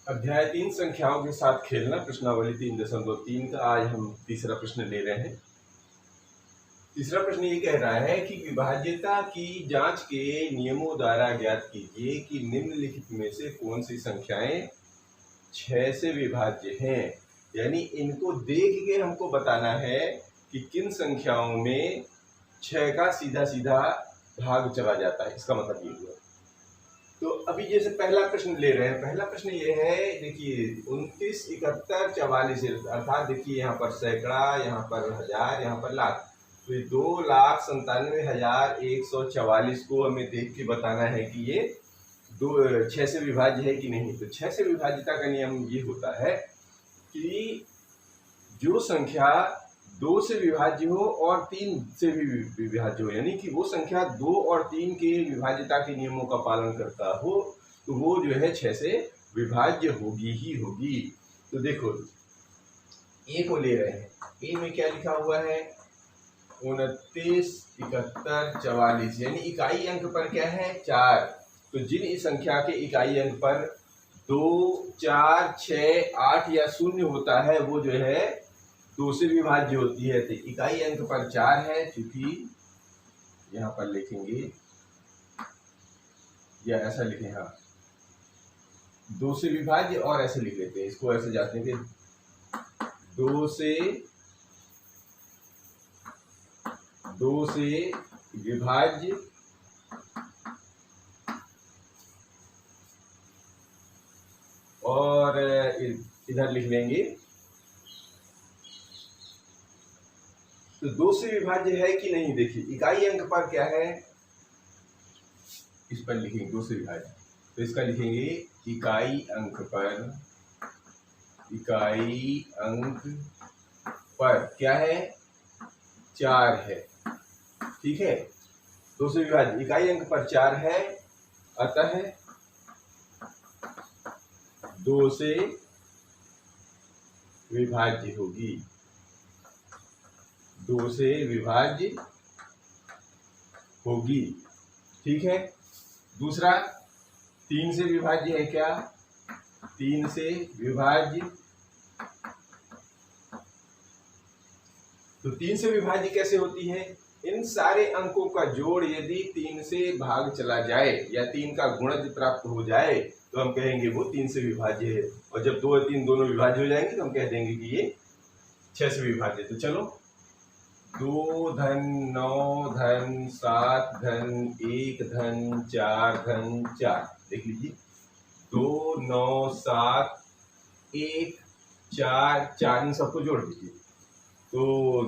अध्याय 3 संख्याओं के साथ खेलना प्रश्नावली 3.3 का आज हम तीसरा प्रश्न ले रहे हैं। तीसरा प्रश्न ये कह रहा है कि विभाज्यता की जांच के नियमों द्वारा ज्ञात कीजिए कि निम्नलिखित में से कौन सी संख्याएं 6 से विभाज्य हैं। यानी इनको देख के हमको बताना है कि किन संख्याओं में 6 का सीधा सीधा भाग चला जाता है। इसका मतलब ये हुआ। तो अभी जैसे पहला प्रश्न ले रहे हैं, पहला प्रश्न ये है, देखिए 29, 71, 44, अर्थात देखिए यहाँ पर सैकड़ा, यहाँ पर हजार, यहाँ पर लाख, तो ये 2,97,144 को हमें देख के बताना है कि ये 6 से विभाज्य है कि नहीं। तो 6 से विभाज्यता का नियम ये होता है कि जो संख्या 2 से विभाज्य हो और 3 से भी विभाज्य हो, यानी कि वो संख्या 2 और 3 के विभाज्यता के नियमों का पालन करता हो, तो वो जो है 6 से विभाज्य होगी ही होगी। तो देखो ए को ले रहे हैं, ए में क्या लिखा हुआ है 29, 71, 44, यानी इकाई अंक पर क्या है 4। तो जिन इस संख्या के इकाई अंक पर 2, 4, 6, 8 या 0 होता है वो जो है 2 से विभाज्य होती है। तो इकाई अंक पर 4 है, क्योंकि यहाँ पर लिखेंगे या ऐसा लिखें, हाँ 2 से विभाज्य, और ऐसे लिख लेते हैं इसको, ऐसे जाते हैं 2 से विभाज्य और इधर लिख लेंगे। तो 2 से विभाज्य है कि नहीं, देखिए इकाई अंक पर क्या है, इस पर लिखेंगे 2 से विभाज्य, तो इसका लिखेंगे इकाई अंक पर क्या है 4 है। ठीक है, 2 से विभाज्य इकाई अंक पर 4 है, अतः 2 से विभाज्य होगी, 2 से विभाज्य होगी। ठीक है, दूसरा 3 से विभाज्य है क्या, 3 से विभाज्य, तो 3 से विभाज्य कैसे होती है, इन सारे अंकों का जोड़ यदि 3 से भाग चला जाए या 3 का गुणज प्राप्त हो जाए तो हम कहेंगे वो 3 से विभाज्य है। और जब 2 और 3 दोनों विभाज्य हो जाएंगे तो हम कह देंगे कि ये 6 से विभाज्य। तो चलो 2 धन 9 धन 7 धन 1 धन 4 धन 4, देख लीजिए 2 9 7 1 4 4, इन सबको जोड़ दीजिए। तो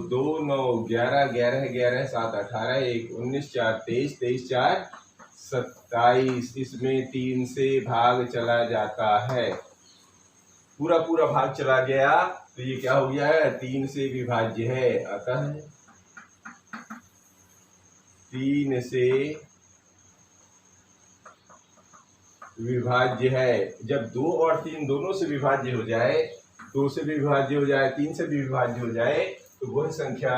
2 9 11 11 11 7 18 1 19 4 23 23 4 27, इसमें 3 से भाग चला जाता है, पूरा पूरा भाग चला गया, तो ये क्या हो गया है 3 से विभाज्य है, अतः 3 से विभाज्य है। जब 2 और 3 दोनों से विभाज्य हो जाए, 2 से भी विभाज्य हो जाए, 3 से भी विभाज्य हो जाए, तो वह संख्या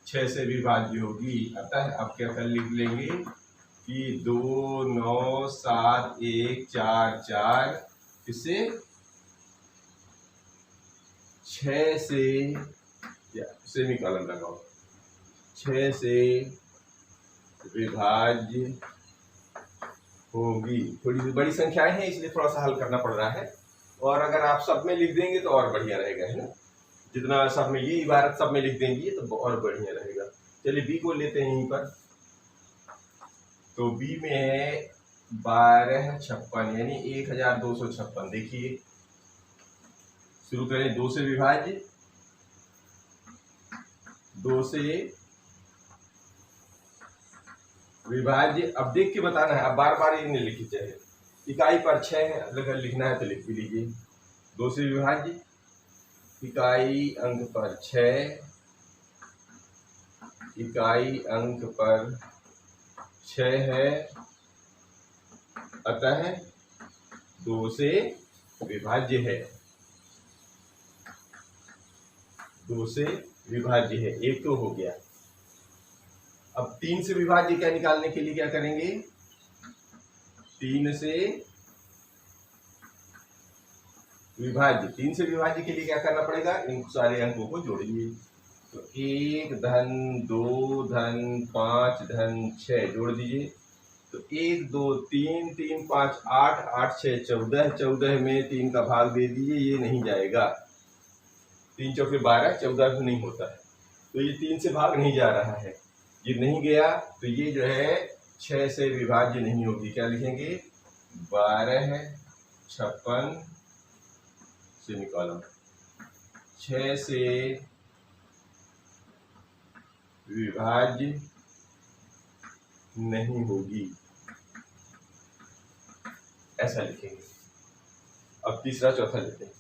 6 से विभाज्य होगी। अतः अब क्या कर लिख लेंगे कि 2 9 7 1 4 4, इससे 6 से, या सेमीकोलन लगाओ, 6 से विभाज्य होगी। थोड़ी सी बड़ी संख्याएं हैं इसलिए थोड़ा सा हल करना पड़ रहा है, और अगर आप सब में लिख देंगे तो और बढ़िया रहेगा, है ना। जितना सब में ये इबारत सब में लिख देंगे तो और बढ़िया रहेगा। चलिए बी को लेते हैं यहीं पर। तो बी में है 1256, यानी 1256। देखिए शुरू करें 2 से विभाज्य, 2 से विभाज्य। अब देख के बताना है, अब बार बार ये नहीं लिखी चाहिए। इकाई पर 6 है, अगर लिखना है तो लिख भी लीजिए। 2 से विभाज्य, इकाई अंक पर 6, इकाई अंक पर 6 है, अतः 2 से विभाज्य है, 2 से विभाज्य है। एक तो हो गया। अब 3 से विभाज्य क्या निकालने के लिए क्या करेंगे, 3 से विभाज्य, 3 से विभाज्य के लिए क्या करना पड़ेगा, इन सारे अंकों को जोड़िए। तो 1 धन 2 धन 5 धन 6 जोड़ दीजिए। तो 1 2 3 3 5 8 8 6 14, 14 में 3 का भाग दे दीजिए, ये नहीं जाएगा। 3 चौके 12, 14 नहीं होता है, तो ये 3 से भाग नहीं जा रहा है, ये नहीं गया, तो ये जो है 6 से विभाज्य नहीं होगी। क्या लिखेंगे, 12 56 से निकालो, 6 से विभाज्य नहीं होगी, ऐसा लिखेंगे। अब तीसरा चौथा लेते हैं।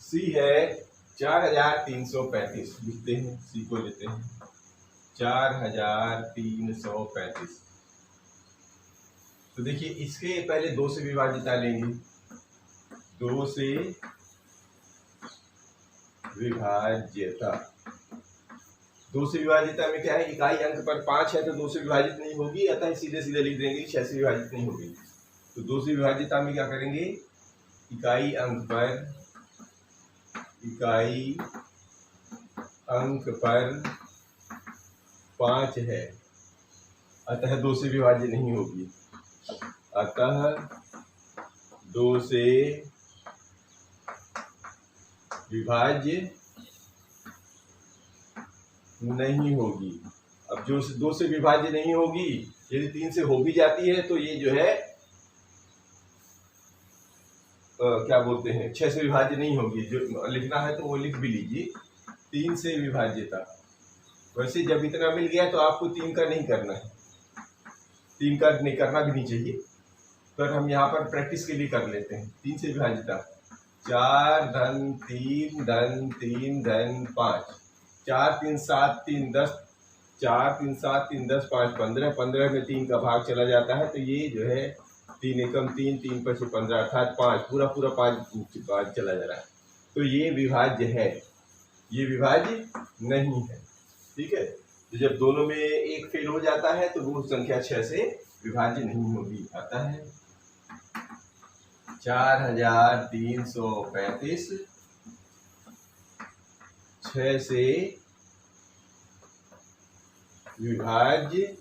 सी है 4335, लिखते हैं, सी को लेते हैं 4335। तो देखिए इसके पहले 2 से विभाज्यता लेंगे, 2 से विभाज्यता, 2 से विभाज्यता में क्या है, इकाई अंक पर 5 है तो 2 से विभाजित नहीं होगी, अतः सीधे सीधे लिख देंगे 6 से विभाजित नहीं होगी। तो 2 से विभाज्यता में क्या करेंगे, इकाई अंक पर 5 है, अतः 2 से विभाज्य नहीं होगी, अतः 2 से विभाज्य नहीं होगी। अब जो 2 से विभाज्य नहीं होगी, यदि 3 से हो भी जाती है तो ये जो है क्या बोलते हैं, 6 से विभाज्य नहीं होगी। जो लिखना है तो वो लिख भी लीजिए, 3 से विभाज्यता। वैसे जब इतना मिल गया तो आपको 3 का नहीं करना है, 3 का नहीं करना भी नहीं चाहिए, पर हम यहाँ पर प्रैक्टिस के लिए कर लेते हैं। 3 से विभाज्यता 4 धन 3 धन 3 धन 5, 4 3 7 3 10, 4 3 7 3 10 5 15, 15 में 3 का भाग चला जाता है, तो ये जो है 3 एकम 3 3 5 15, अर्थात 5 पूरा 5 चला जा रहा है, तो ये विभाज्य है, ये विभाज्य नहीं है। ठीक है, तो जब दोनों में एक फेल हो जाता है तो वो संख्या 6 से विभाज्य नहीं होगी। आता है 4335 6 से विभाज्य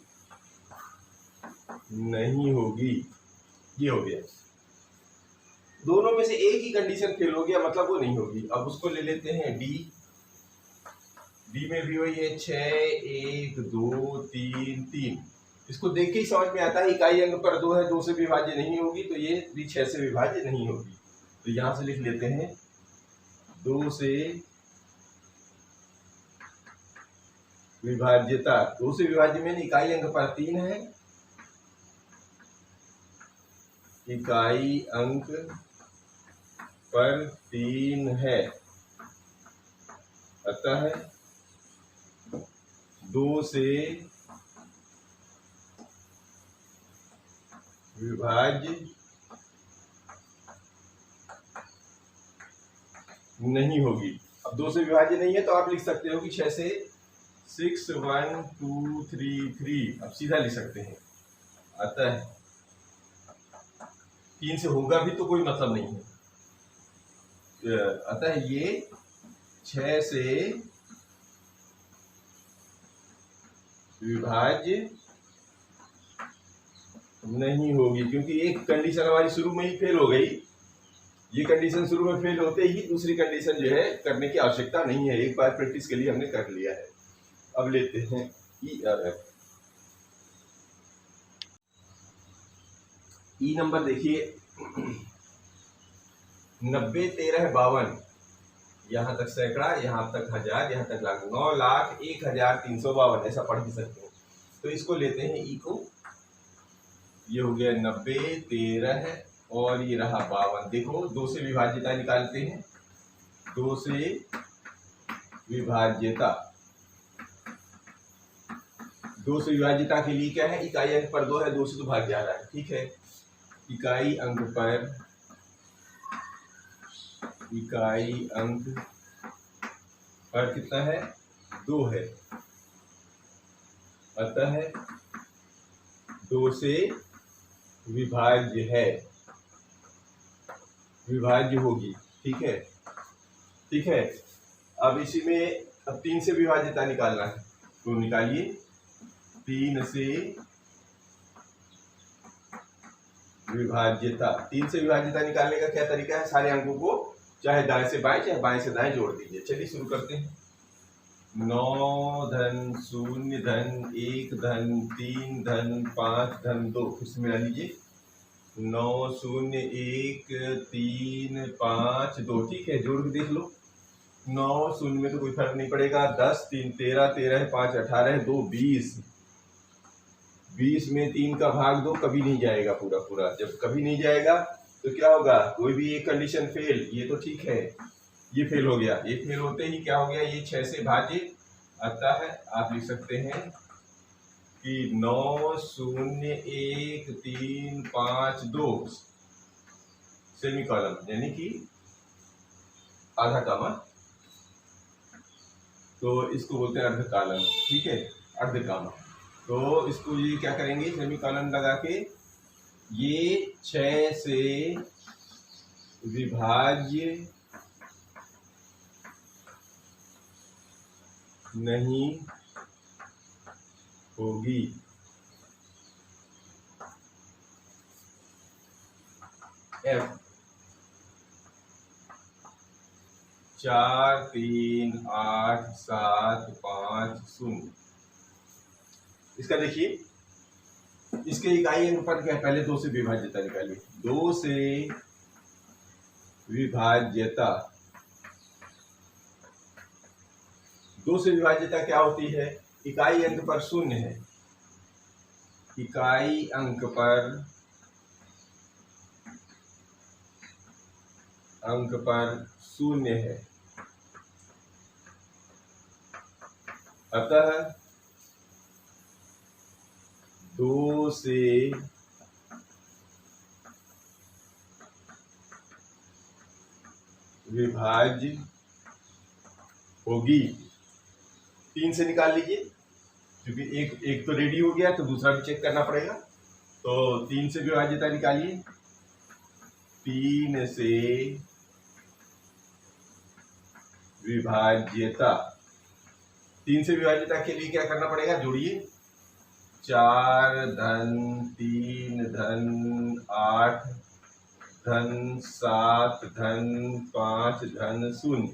नहीं होगी, ये हो गया। दोनों में से एक ही कंडीशन फेल हो गया, मतलब वो नहीं होगी। अब उसको ले लेते हैं डी। डी में भी वही है 6 1 2 3 3। इसको देख के ही समझ में आता है इकाई अंक पर 2 है, 2 से विभाज्य नहीं होगी, तो ये भी 6 से विभाज्य नहीं होगी। तो यहां से लिख लेते हैं 2 से विभाज्यता। 2 से विभाज्य में इकाई अंक पर 3 है, इकाई अंक पर 3 है, अतः 2 से विभाज्य नहीं होगी। अब 2 से विभाज्य नहीं है तो आप लिख सकते हो कि 6 से 6 1 2 3 3, अब सीधा लिख सकते हैं। अतः 3 से होगा भी तो कोई मतलब नहीं है, अतः ये 6 से विभाज्य नहीं होगी, क्योंकि एक कंडीशन हमारी शुरू में ही फेल हो गई। ये कंडीशन शुरू में फेल होते ही दूसरी कंडीशन जो है करने की आवश्यकता नहीं है, एक बार प्रैक्टिस के लिए हमने कर लिया है। अब लेते हैं ई और एफ। ई नंबर देखिए 90 13 52, यहाँ तक सैकड़ा, यहाँ तक हजार, यहाँ तक लाख, 9,01,352, ऐसा पढ़ भी सकते हैं। तो इसको लेते हैं ई को, ये हो गया 90 13 और ये रहा 52। देखो 2 से विभाज्यता निकालते हैं, 2 से विभाज्यता, 2 से विभाज्यता के लिए क्या है, इकाई अंक पर 2 है, 2 से तो भाग जा रहा है। ठीक है, इकाई अंक पर कितना है, 2 है, अतः 2 से विभाज्य है, विभाज्य होगी। ठीक है, ठीक है। अब इसी में अब 3 से विभाज्यता निकालना है, तो निकालिए। 3 से विभाज्यता, 3 से विभाज्यता निकालने का क्या तरीका है? सारे अंकों को चाहे दाएं से बाएं चाहे बाएं से दाएं जोड़ दीजिए। चलिए शुरू करते हैं। 9 धन 0 धन 1 धन 3 धन 5 धन 2, फिर से मिला लीजिए। 9 0 1 3 5 2, ठीक है, जोड़ के देख लो। 9 0 में तो कोई फर्क नहीं पड़ेगा। 10 3 13, 13 5 18, 2 20, 20 में 3 का भाग 2 कभी नहीं जाएगा पूरा पूरा। जब कभी नहीं जाएगा तो क्या होगा? कोई भी एक कंडीशन फेल। ये तो ठीक है, ये फेल हो गया। ये फेल होते ही क्या हो गया? ये 6 से भाज्य आता है। आप लिख सकते हैं कि 9 0 1 3 5 2 सेमीकोलन, यानी कि आधा कामा, तो इसको बोलते हैं अर्धकालन। ठीक है, अर्धकामा। तो इसको ये क्या करेंगे? सेमीकोलन लगा के ये 6 से विभाज्य नहीं होगी। F 4 3 8 7 5 0। इसका देखिए, इसके इकाई अनुपात क्या है? पहले 2 से विभाज्यता निकालिए। 2 से विभाज्यता, 2 से विभाज्यता क्या होती है? इकाई अंक पर 0 है, इकाई अंक पर 0 है। अतः 2 से विभाज्य होगी। 3 से निकाल लीजिए, क्योंकि एक तो रेडी हो गया तो दूसरा भी चेक करना पड़ेगा। तो 3 से विभाज्यता निकालिए। 3 से विभाज्यता, 3 से विभाज्यता के लिए क्या करना पड़ेगा? जोड़िए। 4 धन 3 धन 8 धन 7 धन 5 धन 0।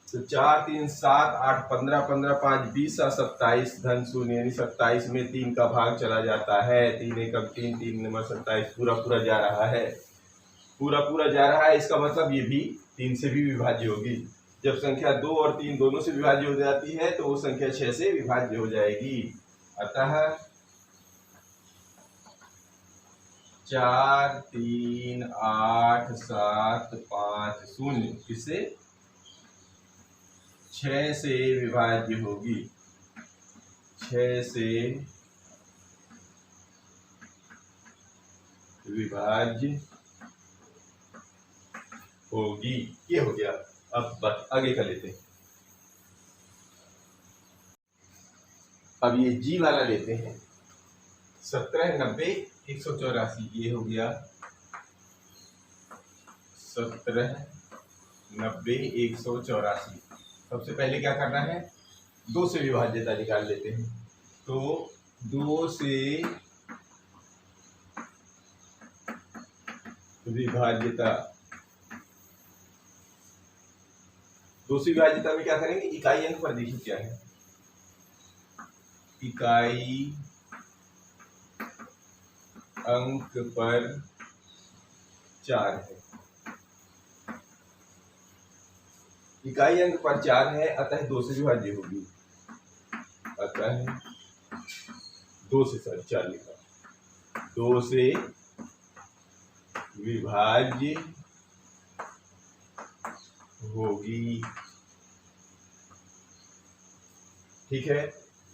तो 4 3 7 8 15 15 5 20 और 27 धन 0, यानी 27 में 3 का भाग चला जाता है। 3 1 3 3 नंबर 27 पूरा पूरा जा रहा है, पूरा पूरा जा रहा है। इसका मतलब ये भी 3 से भी विभाज्य होगी। जब संख्या 2 और 3 दोनों से विभाज्य हो जाती है तो वो संख्या 6 से विभाज्य हो जाएगी। अतः 4 3 8 7 5 0 किससे? 6 से विभाज्य होगी। 6 से विभाज्य होगी। ये हो गया। अब बस आगे का लेते हैं। अब ये जी वाला लेते हैं। 17 90 184, ये हो गया 17 90 184। सबसे पहले क्या करना है? 2 से विभाज्यता निकाल लेते हैं। तो 2 से विभाज्यता, 2 से विभाज्यता में क्या करेंगे? इकाई अंक पर देखिए क्या है। इकाई अंक पर 4 है, इकाई अंक पर 4 है, अतः 2 से विभाज्य होगी। अतः 2 से 4 लिखा, 2 से विभाज्य होगी। ठीक है,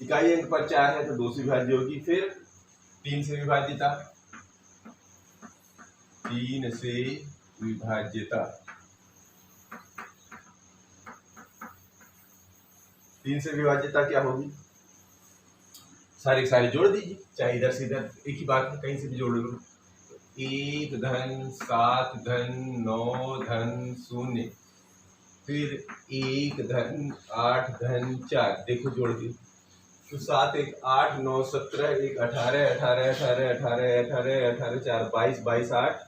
इकाई अंक पर 4 है तो 2 से विभाज्य होगी। फिर 3 से विभाज्यता, 3 से विभाज्यता, 3 से विभाज्यता क्या होगी? सारे सारे जोड़ दीजिए, चाहे इधर से इधर एक ही बात है, कहीं से भी जोड़ लो। 1 धन 7 धन 9 धन 0, फिर 1 धन 8 धन 4, देखो जोड़ दी तो 7 1 8 9 17 1 18 18 18 18 18 18 4 22 22 8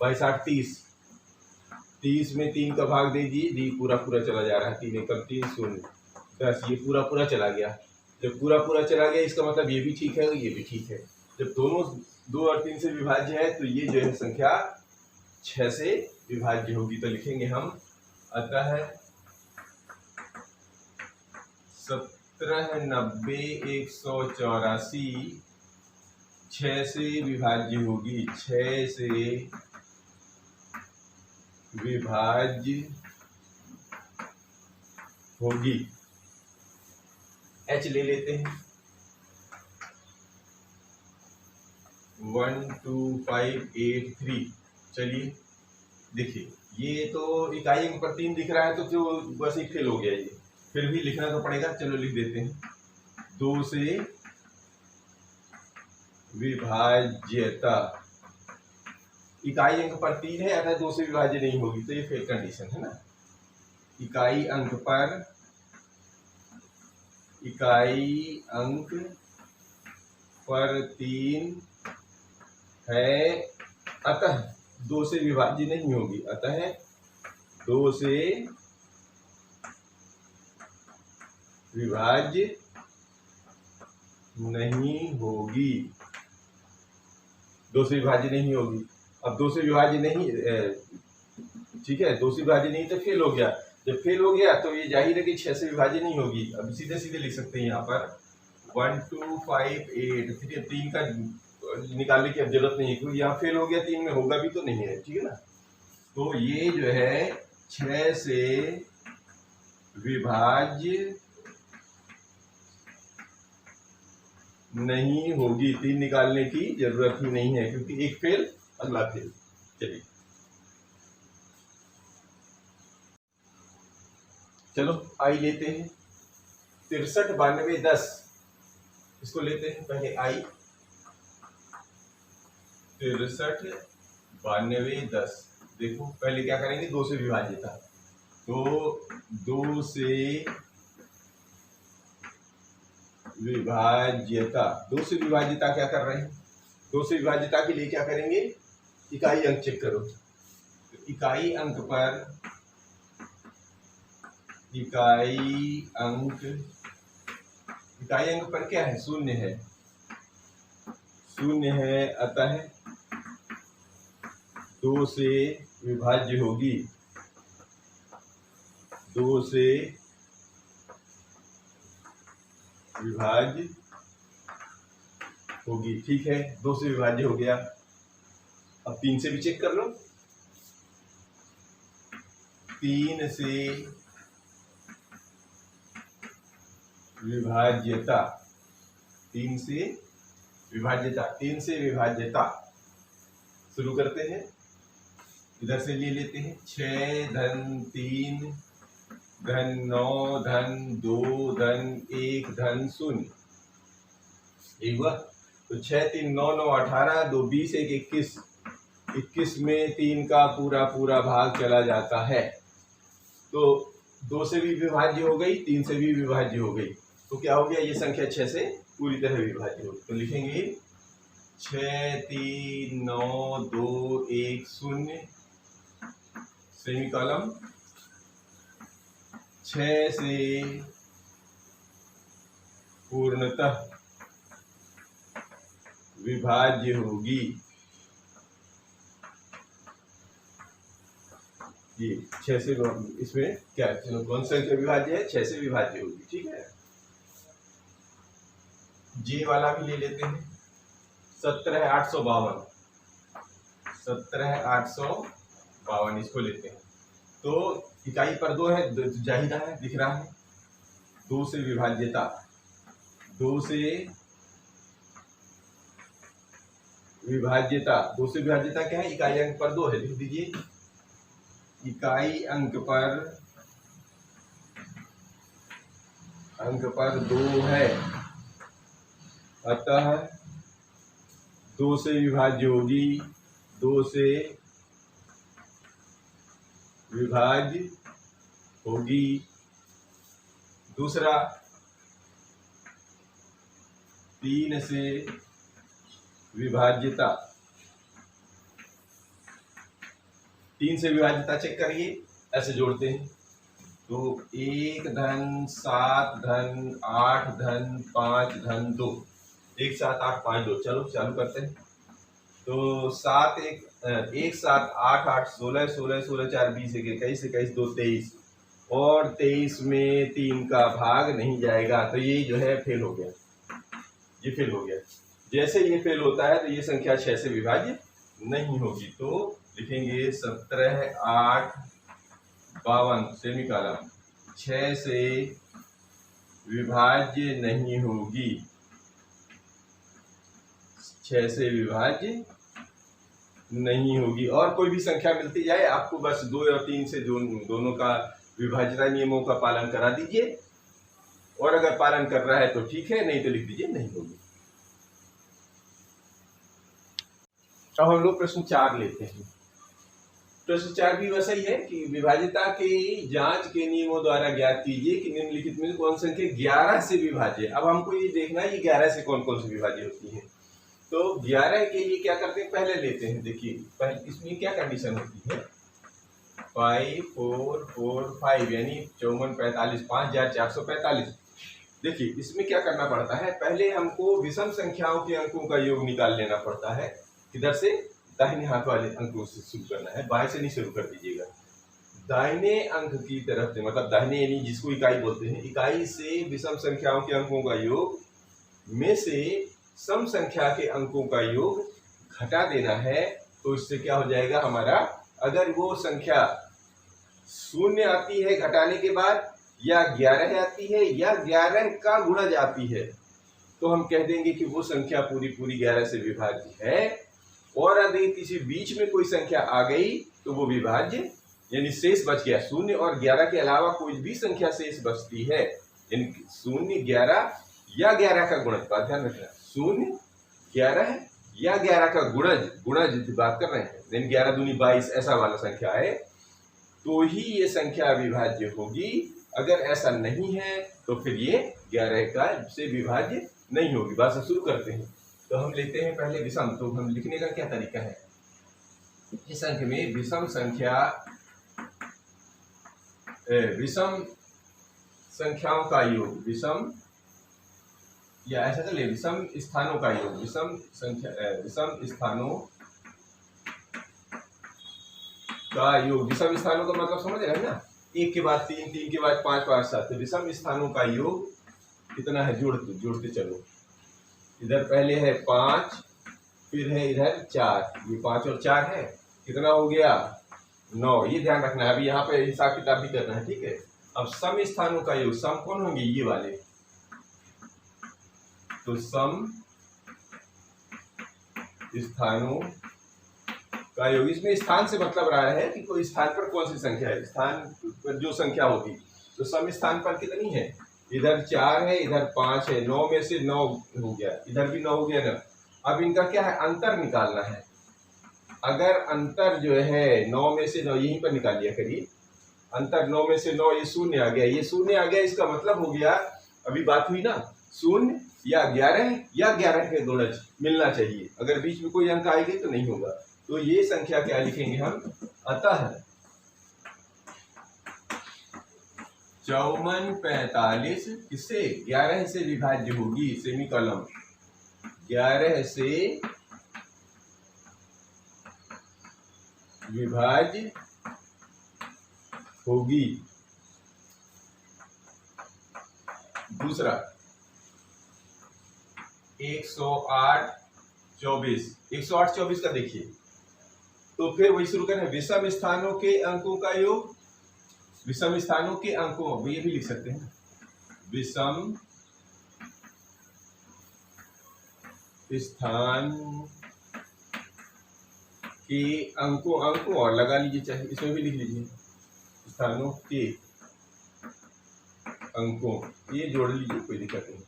22 8 30, 30 में 3 का भाग दे दीजिए, पूरा पूरा चला जा रहा है, 3 एकम 3 0 10, ये पूरा पूरा चला गया। जब पूरा पूरा चला गया इसका मतलब ये भी ठीक है और ये भी ठीक है। जब दोनों 2 और 3 से विभाज्य है तो ये जो है संख्या 6 से विभाज्य होगी। तो लिखेंगे हम अतः 17 90 184 6 से विभाज्य होगी, 6 से विभाज्य होगी। h ले लेते हैं, 12583। चलिए देखिए, ये तो इकाई अंक पर 3 दिख रहा है तो जो बस एक फेल हो गया, ये फिर भी लिखना तो पड़ेगा। चलो लिख देते हैं, 2 से विभाज्यता, इकाई अंक पर 3 है अतः 2 से विभाज्य नहीं होगी, तो ये फेल कंडीशन है ना। इकाई अंक पर 3 है अतः 2 से विभाज्य नहीं होगी, अतः 2 से विभाज्य नहीं होगी, 2 से विभाज्य नहीं होगी। अब 2 से विभाज्य नहीं, ठीक है, 2 से विभाज्य नहीं तो फेल हो गया। जब फेल हो गया तो ये जाहिर है कि 6 से विभाज्य नहीं होगी। अब सीधे सीधे लिख सकते हैं यहाँ पर 12583, 3 का निकालने की अब जरूरत नहीं है क्योंकि यहाँ फेल हो गया, 3 में होगा भी तो नहीं है, ठीक है ना। तो ये जो है 6 से विभाज्य नहीं होगी, 3 निकालने की जरूरत ही नहीं है क्योंकि एक फेल अगला फेल। चलिए चलो आई लेते हैं, 63 92 10, इसको लेते हैं पहले आई, 63 92 10। देखो पहले क्या करेंगे, 2 से विभाज्यता, तो 2 से विभाज्यता, 2 से विभाज्यता क्या कर रहे हैं, 2 से विभाज्यता के लिए क्या करेंगे, इकाई अंक चेक करो। तो इकाई अंक पर क्या है, 0 है, 0 है अतः 2 से विभाज्य होगी, 2 से विभाज्य होगी, ठीक है, 2 से विभाज्य हो गया। अब 3 से भी चेक कर लो, 3 से विभाज्यता, 3 से विभाज्यता, 3 से विभाज्यता शुरू करते हैं, इधर से ले लेते हैं, 6 धन 3 धन 9 धन 2 धन 1 धन 0, एक बार तो 6 3 9 9 18 2 20 1 21, 21 में 3 का पूरा पूरा भाग चला जाता है, तो 2 से भी विभाज्य हो गई, 3 से भी विभाज्य हो गई, तो क्या हो गया, ये संख्या 6 से पूरी तरह विभाज्य होगी। तो लिखेंगे 6 3 9 2 1 0 सेमीकॉलम, 6 से पूर्णतः विभाज्य होगी, ये 6 से, इसमें क्या कौन सा संख्या विभाज्य है, 6 से विभाज्य होगी, ठीक है। जे वाला भी ले लेते हैं, 17 852, 17 852 इसको लेते हैं, तो इकाई पर 2 है, जाहिर है दिख रहा है, 2 से विभाज्यता, 2 से विभाज्यता, 2 से विभाज्यता क्या है, इकाई अंक पर 2 है, लिख दीजिए, इकाई अंक पर 2 है अतः 2 से विभाज्य होगी, 2 से विभाज्य होगी। दूसरा 3 से विभाज्यता, 3 से विभाज्यता चेक करिए, ऐसे जोड़ते हैं तो 1 धन 7 धन 8 धन 5 धन 2, 1 7 8 5 2। चलो चालू करते हैं। तो 7 1 7 8 8 16 16 16 4 20 21 21 2 23 और 23 में 3 का भाग नहीं जाएगा, तो ये जो है फेल हो गया, ये फेल हो गया। जैसे ये फेल होता है तो ये संख्या 6 से विभाज्य नहीं होगी। तो लिखेंगे 17 8 52 सेमीकॉलन 6 से विभाज्य नहीं होगी, 6 से विभाज्य नहीं होगी। और कोई भी संख्या मिलती जाए आपको बस 2 और 3 से दोनों का विभाज्यता नियमों का पालन करा दीजिए, और अगर पालन कर रहा है तो ठीक है, नहीं तो लिख दीजिए नहीं होगी। अब हम लोग प्रश्न 4 लेते हैं। प्रश्न 4 भी वैसा ही है कि विभाज्यता की जांच के नियमों द्वारा ज्ञात कीजिए कि निम्नलिखित में कौन संख्या 11 से विभाज्य। अब हमको ये देखना है ये 11 से कौन कौन सी विभाज्य होती है। तो 11 के लिए क्या करते हैं, पहले लेते हैं। देखिए पहले इसमें क्या कंडीशन होती है, 5 4 4 5 यानी 54 45 5445। देखिए इसमें क्या करना पड़ता है, पहले हमको विषम संख्याओं के अंकों का योग निकाल लेना पड़ता है। किधर से, दाहिने हाथ वाले अंकों से शुरू करना है, बाएं से नहीं शुरू कर दीजिएगा। दाहिने अंक की तरफ से, मतलब दाहिने यानी जिसको इकाई बोलते हैं, इकाई से विषम संख्याओं के अंकों का योग में से सम संख्या के अंकों का योग घटा देना है। तो इससे क्या हो जाएगा हमारा, अगर वो संख्या 0 आती है घटाने के बाद, या 11 आती है, या 11 का गुणज आती है, तो हम कह देंगे कि वो संख्या पूरी पूरी 11 से विभाज्य है। और यदि किसी बीच में कोई संख्या आ गई तो वो विभाज्य, यानी शेष बच गया 0 और 11 के अलावा कोई भी संख्या शेष बचती है, यानी 0 11 या 11 का गुणज, ध्यान रखना 0 11 या 11 का गुणज, गुणज बात कर रहे हैं, यानी 11 दूनी 22 ऐसा वाला संख्या है तो ही ये संख्या विभाज्य होगी। अगर ऐसा नहीं है तो फिर ये 11 का से विभाज्य नहीं होगी। बात शुरू करते हैं। तो हम लेते हैं पहले विषम। तो हम लिखने का क्या तरीका है, इस अंक में विषम संख्या, विषम संख्याओं का योग, विषम या ऐसा कर ले विषम स्थानों का योग, विषम संख्या विषम स्थानों का योग। विषम स्थानों का मतलब समझ रहे हैं ना, 1 के बाद 3, 3 के बाद 5, 5 7। तो विषम स्थानों का योग कितना है, जोड़ते चलो। इधर पहले है 5, फिर है इधर 4, ये 5 और 4 है, कितना हो गया 9। ये ध्यान रखना है, अभी यहाँ पे हिसाब किताब भी करना है, ठीक है। अब सम स्थानों का योग, सम कौन होंगे, ये वाले। तो सम स्थानों का योग, इसमें स्थान से मतलब रहा है कि कोई स्थान पर कौन सी संख्या है, स्थान पर जो संख्या होगी। तो सम स्थान पर कितनी है, इधर 4 है, इधर 5 है, 9 में से 9 हो गया, इधर भी 9 हो गया ना। अब इनका क्या है, अंतर निकालना है। अगर अंतर जो है 9 में से 9, यहीं पर निकाल लिया करिए, अंतर 9 में से 9, ये 0 आ गया, ये 0 आ गया। इसका मतलब हो गया, अभी बात हुई ना, 0 या 11 या 11 के गुणज मिलना चाहिए। अगर बीच में कोई अंक आएगी तो नहीं होगा। तो ये संख्या क्या लिखेंगे हम, अतः 54 45 किससे, 11 से विभाज्य होगी, सेमीकॉलन 11 से विभाज्य होगी। दूसरा 108 24, 108 24 का देखिए। तो फिर वही शुरू करें, विषम स्थानों के अंकों का योग, विषम स्थानों के अंकों, ये भी लिख सकते हैं, विषम स्थान के अंकों, अंकों और लगा लीजिए, चाहे इसमें भी लिख लीजिए, स्थानों के अंकों, ये जोड़ लीजिए, कोई दिक्कत नहीं।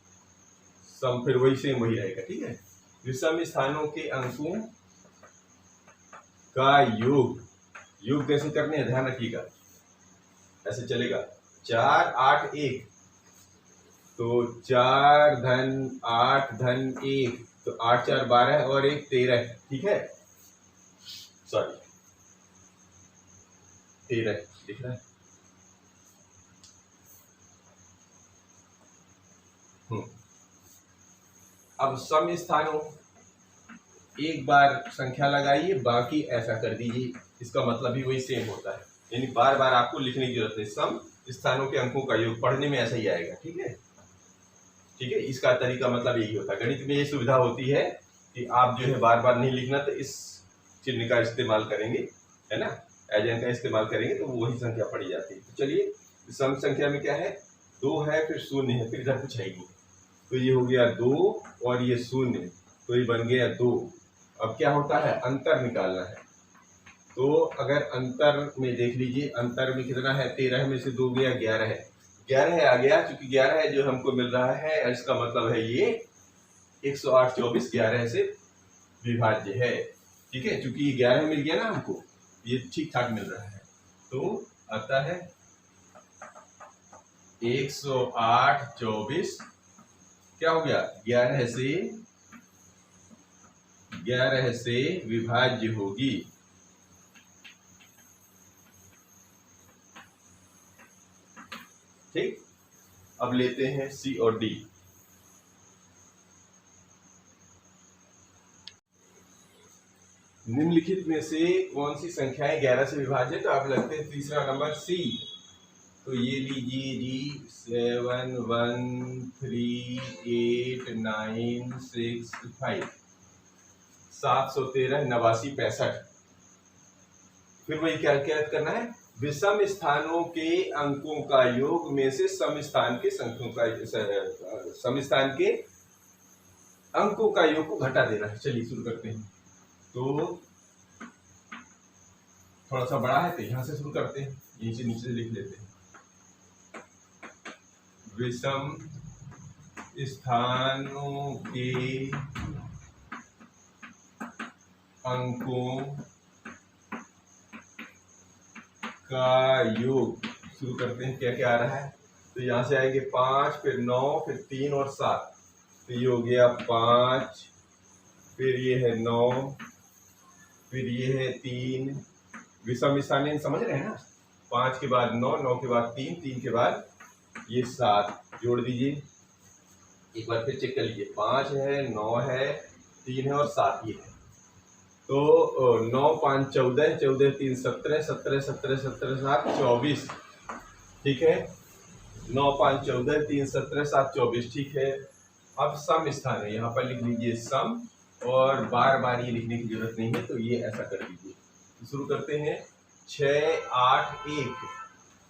सम फिर वही सेम वही रहेगा, ठीक है। विषम स्थानों के अंकों का योग कैसे करने हैं ध्यान रखिएगा। ऐसे चलेगा 4 8 1, तो 4 धन 8 धन 1, तो 8 4 12 और 1 13, ठीक है। सॉरी 13 दिख रहा है। अब सम स्थानों एक बार संख्या लगाइए, बाकी ऐसा कर दीजिए, इसका मतलब भी वही सेम होता है, यानी बार बार आपको लिखने की जरूरत नहीं। सम स्थानों के अंकों का योग पढ़ने में ऐसा ही आएगा, ठीक है। ठीक है, इसका तरीका मतलब यही होता है। गणित में ये सुविधा होती है कि आप जो है बार बार नहीं लिखना, तो इस चिन्ह का इस्तेमाल करेंगे, है ना, एजेंट का इस्तेमाल करेंगे तो वही संख्या पढ़ी जाती है। तो चलिए, सम संख्या में क्या है, 2 है, फिर 0 है, फिर इधर कुछ है ही नहीं, तो ये हो गया 2 और ये 0, तो ये बन गया 2। अब क्या होता है, अंतर निकालना है। तो अगर अंतर में देख लीजिए, अंतर में कितना है, 13 में से 2 गया 11 है, 11 आ गया, क्योंकि 11 है जो हमको मिल रहा है, इसका मतलब है ये 108 24 11 से विभाज्य है, ठीक है। चूंकि ये 11 मिल गया ना हमको, ये ठीक ठाक मिल रहा है, तो आता है 108 24 क्या हो गया, 11 से विभाज्य होगी। ठीक, अब लेते हैं सी और डी। निम्नलिखित में से कौन सी संख्याएं 11 से विभाज्य, तो आप लगते हैं तीसरा नंबर सी। तो ये लीजिए जी 7 1 3 8 9 6 5 713 89 65। फिर वही कैलकुलेट करना है, विषम स्थानों के अंकों का योग में से सम स्थान के अंकों का योग को घटा देना है। चलिए शुरू करते हैं। तो थोड़ा सा बड़ा है तो यहां से शुरू करते हैं, यहीं से नीचे से लिख लेते हैं। विषम स्थानों के अंकों का योग शुरू करते हैं। क्या क्या आ रहा है, तो यहाँ से आएंगे 5, फिर 9, फिर 3 और 7, तो ये हो गया 5, फिर ये है 9, फिर ये है 3। विषम स्थान समझ रहे हैं ना, 5 के बाद 9, 9 के बाद 3, 3 के बाद ये 7, जोड़ दीजिए। एक बार फिर चेक कर लीजिए, 5 है, 9 है, 3 है और 7 ये है। तो 9 5 14, 14 3 17, 17 17 17 7 24, ठीक है। 9 5 14 3 17 7 24, ठीक है। अब सम स्थान है, यहाँ पर लिख लीजिए सम, और बार बार ये लिखने की जरूरत नहीं है, तो ये ऐसा कर लीजिए। तो शुरू करते हैं 6 8 1,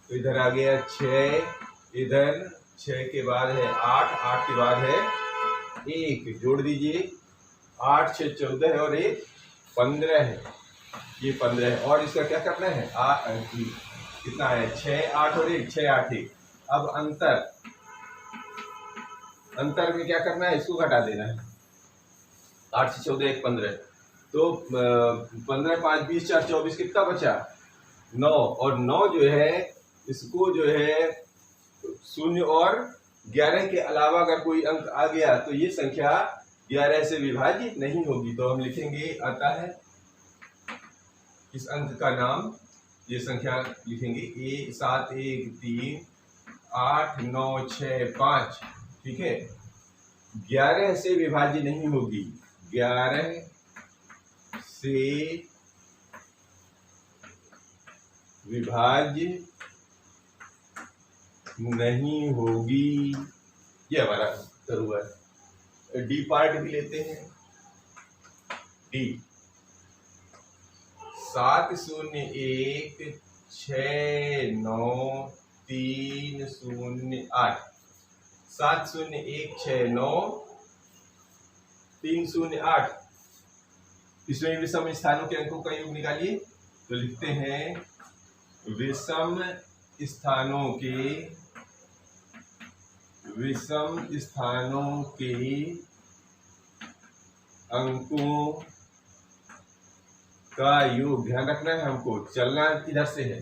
तो इधर आ गया 6, इधर 6 के बाद है 8, 8 के बाद है 1, जोड़ दीजिए। 8 6 14 है और 1 15 है, ये 15 है। और इसका क्या करना है, कितना है, 6 8 और 1 6 8 1। अब अंतर में क्या करना है, इसको घटा देना है। 8 से 14 1 15, तो 15 5 20 4 24, कितना बचा 9, और 9 जो है इसको जो है 0 और 11 के अलावा अगर कोई अंक आ गया तो ये संख्या 11 से विभाजित नहीं होगी। तो हम लिखेंगे, आता है इस अंक का नाम, ये संख्या लिखेंगे 7 1 3 8 9 6 5, ठीक है। 11 से विभाज्य नहीं होगी, 11 से विभाज्य नहीं होगी, ये हमारा उत्तर हुआ है। डी पार्ट भी लेते हैं। डी 7 0 1 6 9 3 0 8, 7 0 1 6 9 3 0 8। इसमें विषम स्थानों के अंकों का योग निकालिए। तो लिखते हैं विषम स्थानों के विषम स्थानों के अंकों का योग। ध्यान रखना है हमको, चलना किधर से है।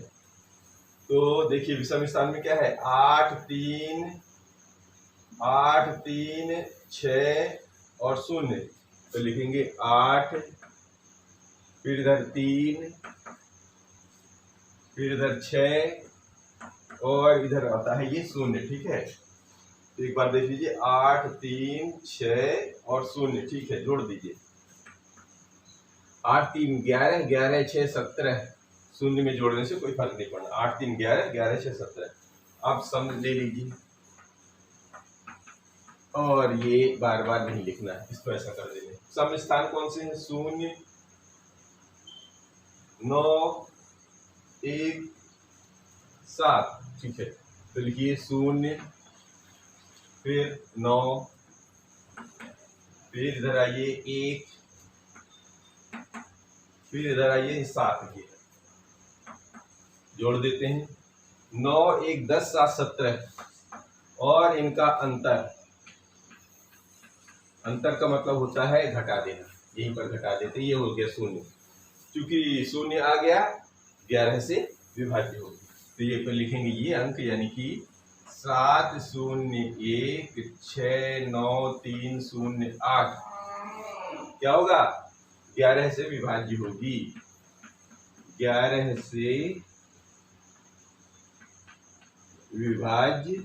तो देखिए विषम स्थान में क्या है, 8 3 6 और 0। तो लिखेंगे 8, फिर इधर 3, फिर इधर 6 और इधर आता है ये 0। ठीक है, तो एक बार देख लीजिए, 8 3 6 और 0। ठीक है, जोड़ दीजिए। 8 3 11, 11 6 17। 0 में जोड़ने से कोई फर्क नहीं पड़ना। 8 3 11, 11 6 17। आप सम ले लीजिए और ये बार बार नहीं लिखना है, इसको ऐसा कर देंगे। सम स्थान कौन से हैं, 0 9 1 7। ठीक है, तो लिखिए 0, फिर 9, फिर इधर आइए 1, फिर इधर आइए 7 की जोड़ देते हैं। 9 1 10 7 17 और इनका अंतर का मतलब होता है घटा देना। यहीं पर घटा देते, ये हो गया 0। क्योंकि 0 आ गया 11 से विभाज्य होगी, तो ये पर लिखेंगे ये अंक, यानी कि 7 0 1 6 9 3 0 8 क्या होगा, 11 से विभाज्य होगी। 11 से विभाज्य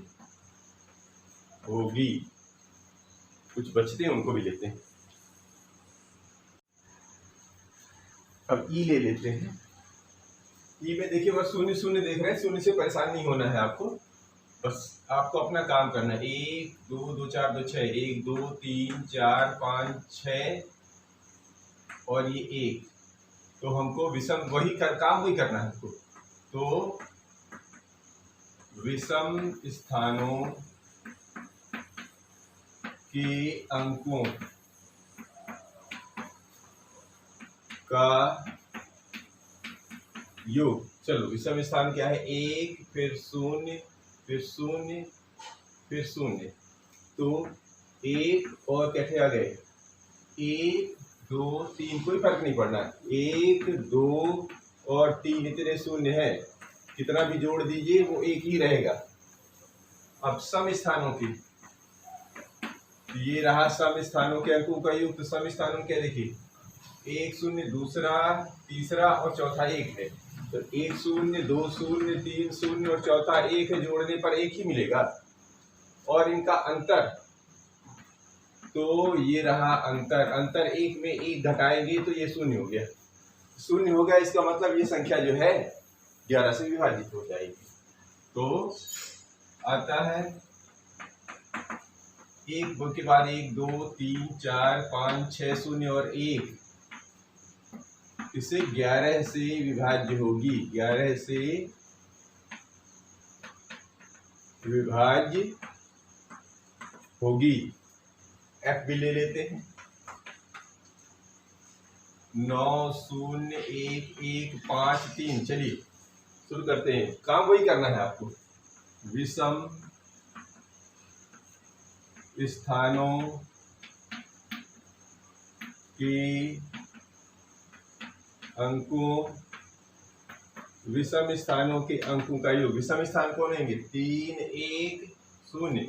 होगी। कुछ बचते हैं उनको भी लेते हैं। अब ई ले लेते हैं। ई में देखिए बस 0 0 देख रहे हैं, 0 से परेशान नहीं होना है आपको, बस आपको अपना काम करना है। 1 2 2 4 2 6, 1 2 3 4 5 6 और ये 1। तो हमको विषम काम वही करना है हमको। तो विषम स्थानों के अंकों का योग। चलो विषम स्थान क्या है, 1 फिर 0 फिर 0 फिर 0। तो 1 और कैसे आ गए, 1 2 3, कोई फर्क नहीं पड़ना। 1 2 और 3 इतने 0 है, कितना भी जोड़ दीजिए वो एक ही रहेगा। अब सम स्थानों की, ये रहा सम स्थानों के अंकों का योग। तो सम स्थानों क्या, देखिए 1 0, दूसरा, तीसरा और चौथा 1 है। तो 1 0 2 0 3 0 और चौथा 1 है, जोड़ने पर 1 ही मिलेगा। और इनका अंतर, तो ये रहा अंतर 1 में 1 घटाएंगे तो ये 0 हो गया। 0 हो गया, इसका मतलब ये संख्या जो है 11 से विभाजित हो जाएगी। तो आता है 1 के बाद 1 2 3 4 5 6 0 और 1, इसे 11 से विभाज्य होगी। 11 से विभाज्य होगी। F भी ले लेते हैं। 9 0 1 1 5 3। चलिए शुरू करते हैं, काम वही करना है आपको। विषम स्थानों के अंकों, विषम स्थानों के अंकों का योग। विषम स्थान कौन होंगे, 3 1 0,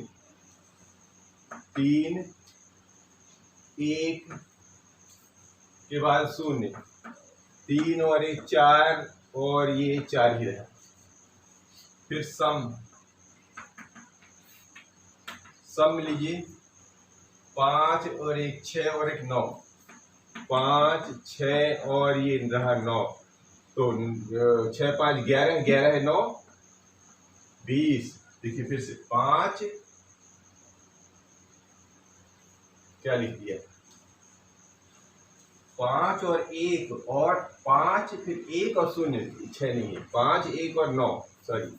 3 1 के बाद 0, 3 और 1 4 और ये 4 ही रहा। फिर सम लीजिए, 5 और 1 6 और 1 9, 5 6 और ये रहा 9। तो 6 5 11, 11 है 9 20। देखिए फिर से 5, क्या लिख दिया, 5 और 1 और 5, फिर 1 और 0, 6 नहीं है, 5 1 और 9, सॉरी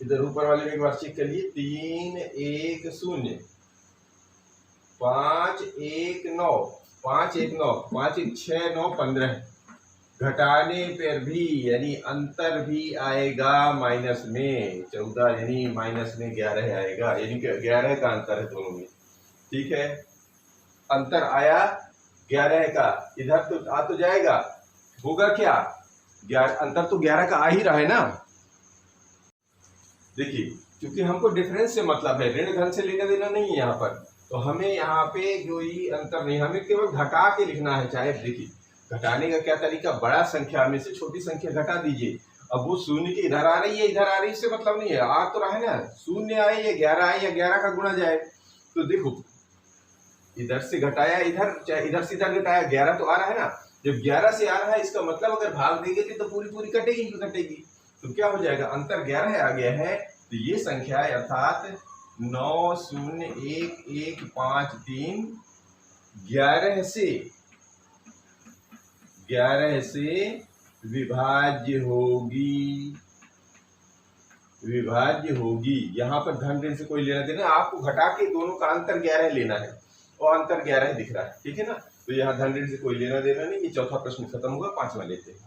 इधर ऊपर वाले में एक बार चेक कर लिए। 3 1 0, 5 1 9, 5 1 9, 5 1 6 9 15, घटाने पर भी यानी अंतर भी आएगा माइनस में, 14 यानी माइनस में 11 आएगा, यानी कि 11 का अंतर है दोनों में। ठीक है, अंतर आया 11 का, इधर तो आ तो जाएगा, होगा क्या, 11 अंतर तो 11 का आ ही रहा है ना। देखिए, क्योंकि हमको डिफरेंस से मतलब है, ऋण धन से लेना देना नहीं है यहाँ पर, तो हमें यहाँ पे जो ये अंतर नहीं, हमें केवल घटा के लिखना है। चाहे देखिए घटाने का क्या तरीका, बड़ा संख्या में से छोटी संख्या घटा दीजिए। अब वो शून्य की इधर आ रही है इधर आ रही है, इससे मतलब नहीं है, आ तो रहा है ना, शून्य आए या 11 आए या 11 का गुणा जाए। तो देखो इधर से घटाया इधर, चाहे इधर से इधर घटाया, 11 तो आ रहा है ना। जब 11 से आ रहा है, इसका मतलब अगर भाग देंगे तो पूरी पूरी कटेगी ही कटेगी। तो क्या हो जाएगा, अंतर 11 आ गया है, तो ये संख्या अर्थात 90115 11 से विभाज्य होगी। यहाँ पर धन ऋण से कोई लेना देना, आपको घटा के दोनों का अंतर 11 लेना है और अंतर 11 दिख रहा है, ठीक है ना। तो यहाँ धन ऋण से कोई लेना देना नहीं। ये चौथा प्रश्न खत्म हुआ, पांचवा लेते हैं।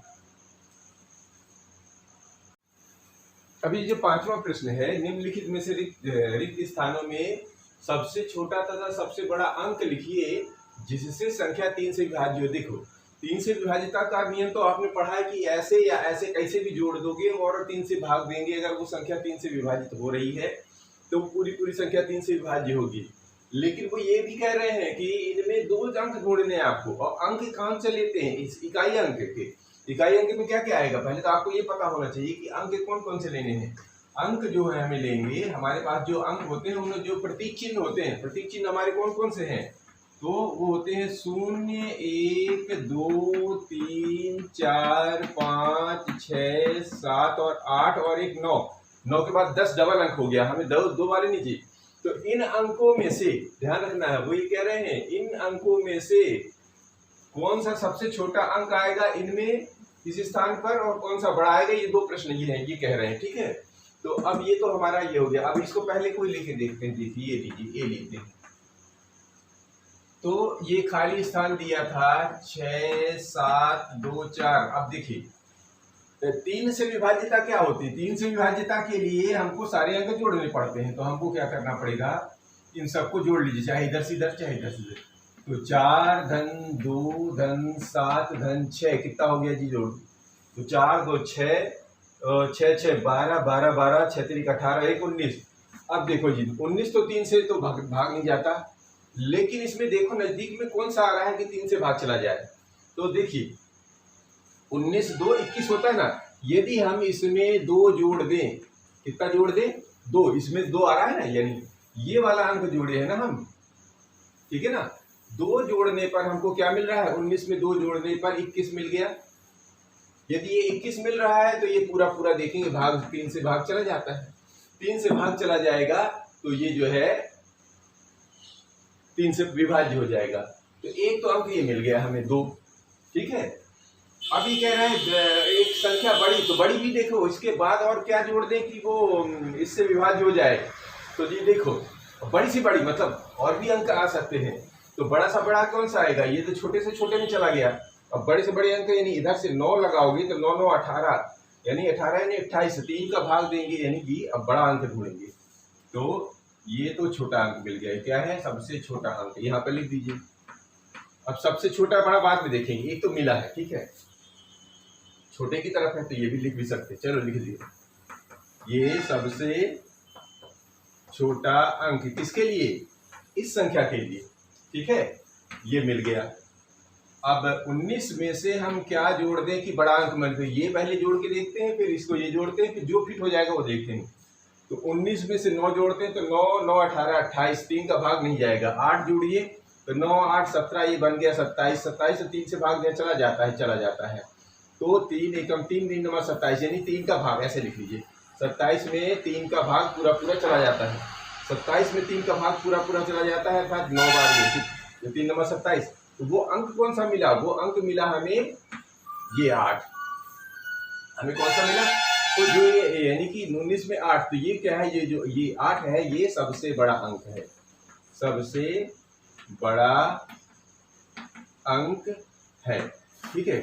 अभी जो पांचवा प्रश्न है, निम्नलिखित में से रिक्त स्थानों में सबसे छोटा तथा सबसे बड़ा अंक लिखिए जिससे संख्या 3 से विभाज्य हो। देखो 3 से विभाज्यता का नियम तो आपने पढ़ा है कि ऐसे या ऐसे कैसे भी जोड़ दोगे और 3 से भाग देंगे, अगर वो संख्या 3 से विभाजित हो रही है तो पूरी पूरी संख्या 3 से विभाज्य होगी। लेकिन वो ये भी कह रहे हैं कि इनमें 2 अंक ढूंढने हैं आपको, और अंक कहाँ से लेते हैं, इस इकाई अंक के। इकाई अंक में क्या क्या आएगा, पहले तो आपको ये पता होना चाहिए कि अंक कौन कौन से लेने हैं। अंक जो है हमें लेंगे, हमारे पास जो अंक होते हैं उनमें जो प्रतीक चिन्ह होते हैं, प्रतीक चिन्ह हमारे कौन कौन से हैं, तो वो होते हैं 0, 1, 2, 3, 4, 5, 6, 7 और 8 और एक 9। 9 के बाद 10 डबल अंक हो गया, हमें दो वाले नहीं चाहिए। तो इन अंकों में से ध्यान रखना है, वो ये कह रहे हैं इन अंकों में से कौन सा सबसे छोटा अंक आएगा इनमें इस स्थान पर और कौन सा बड़ा आएगा, ये 2 प्रश्न ये हैं, ये कह रहे हैं, ठीक है। तो अब ये तो हमारा ये हो गया। अब इसको पहले कोई लेके देखते हैं, देखिए ये लीजिए, ये लेते हैं। तो ये खाली स्थान दिया था 6, 7, 2, 4। अब देखिए 3 से विभाज्यता क्या होती है, 3 से विभाज्यता के लिए हमको सारे अंक जोड़ने पड़ते हैं। तो हमको क्या करना पड़ेगा, इन सबको जोड़ लीजिए, चाहे इधर से इधर चाहे इधर से इधर। तो 4 धन 2 धन 7 धन 6 कितना हो गया जी, जोड़। तो 4 2 6, 6 6 12, 12 12, 6 3 18, 1 19। अब देखो जी 19 तो 3 से तो भाग नहीं जाता, लेकिन इसमें देखो नजदीक में कौन सा आ रहा है कि 3 से भाग चला जाए। तो देखिए 19 2 21 होता है ना, यदि हम इसमें 2 जोड़ दें, कितना जोड़ दें, 2, इसमें 2 आ रहा है ना, यानी ये वाला अंक जोड़े है ना हम, ठीक है ना। 2 जोड़ने पर हमको क्या मिल रहा है, 19 में 2 जोड़ने पर 21 मिल गया। यदि ये 21 मिल रहा है तो ये पूरा पूरा देखेंगे भाग 3 से भाग चला जाता है, 3 से भाग चला जाएगा तो ये जो है 3 से विभाज्य हो जाएगा। तो एक तो अंक ये मिल गया हमें 2, ठीक है। अभी कह रहे हैं एक संख्या बड़ी, तो बड़ी भी देखो इसके बाद और क्या जोड़ दें कि वो इससे विभाज्य हो जाए। तो जी देखो बड़ी से बड़ी मतलब और भी अंक आ सकते हैं। तो बड़ा सा बड़ा कौन सा आएगा, ये तो छोटे से छोटे में चला गया। अब बड़े से बड़े अंक यानी इधर से 9 लगाओगे तो 9 9 18, यानी 18 यानी 28, 3 का भाग देंगे यानी कि अब बड़ा अंक ढूंढेंगे। तो ये तो छोटा अंक मिल गया, क्या है सबसे छोटा अंक, यहाँ पर लिख दीजिए। अब सबसे छोटा बड़ा बाद में देखेंगे, एक तो मिला है, ठीक है, छोटे की तरफ है तो ये भी लिख भी सकते, चलो लिख दिए। ये सबसे छोटा अंक किसके लिए, इस संख्या के लिए, ठीक है, ये मिल गया। अब 19 में से हम क्या जोड़ दें कि बड़ा अंक मिल गया, ये पहले जोड़ के देखते हैं, फिर इसको ये जोड़ते हैं, फिर जो फिट हो जाएगा वो देखते हैं। तो 19 में से 9 जोड़ते हैं तो 9 9 18 28, 3 का भाग नहीं जाएगा। 8 जोड़िए तो 9 8 17, ये बन गया 27, 27 से 3 से भाग दिया चला जाता है। तो 3 एकम 3 3 नंबर 27, यानी 3 का भाग, ऐसे लिख लीजिए। 27 में 3 का भाग पूरा पूरा चला जाता है, 27 में 3 का भाग पूरा पूरा चला जाता है, अर्थात 9 बार ये 3 नंबर 27। तो वो अंक कौन सा मिला, वो अंक मिला हमें ये 8, हमें कौन सा मिला, तो जो ये यानी कि 19 में 8, तो ये क्या है, ये जो ये 8 है ये सबसे बड़ा अंक है, सबसे बड़ा अंक है, ठीक है।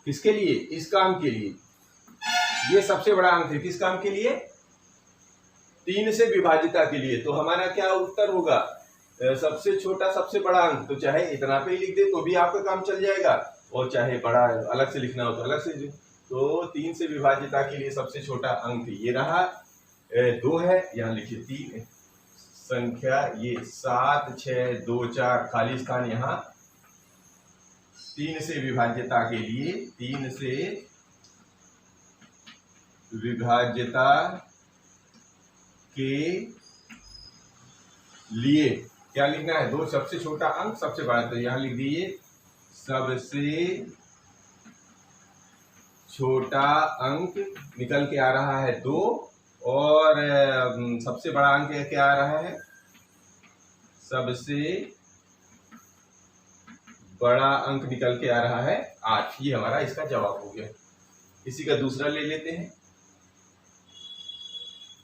किसके लिए? इस काम के लिए। ये सबसे बड़ा अंक है, किस काम के लिए? 3 से विभाजिता के लिए। तो हमारा क्या उत्तर होगा? सबसे छोटा सबसे बड़ा अंक। तो चाहे इतना पे ही लिख दे तो भी आपका काम चल जाएगा, और चाहे बड़ा अलग से लिखना हो तो अलग से। तो 3 से विभाजिता के लिए सबसे छोटा अंक ये रहा, 2 है। यहाँ लिखिए 3 संख्या, ये 7 6 2 4 खाली स्थान यहाँ 3 से विभाज्यता के लिए, 3 से विभाज्यता के लिए क्या लिखना है? 2 सबसे छोटा अंक सबसे बड़ा। तो यहां लिख दीजिए सबसे छोटा अंक निकल के आ रहा है 2, और सबसे बड़ा अंक क्या आ रहा है? सबसे बड़ा अंक निकल के आ रहा है 8। ये हमारा इसका जवाब हो गया। इसी का दूसरा ले लेते हैं।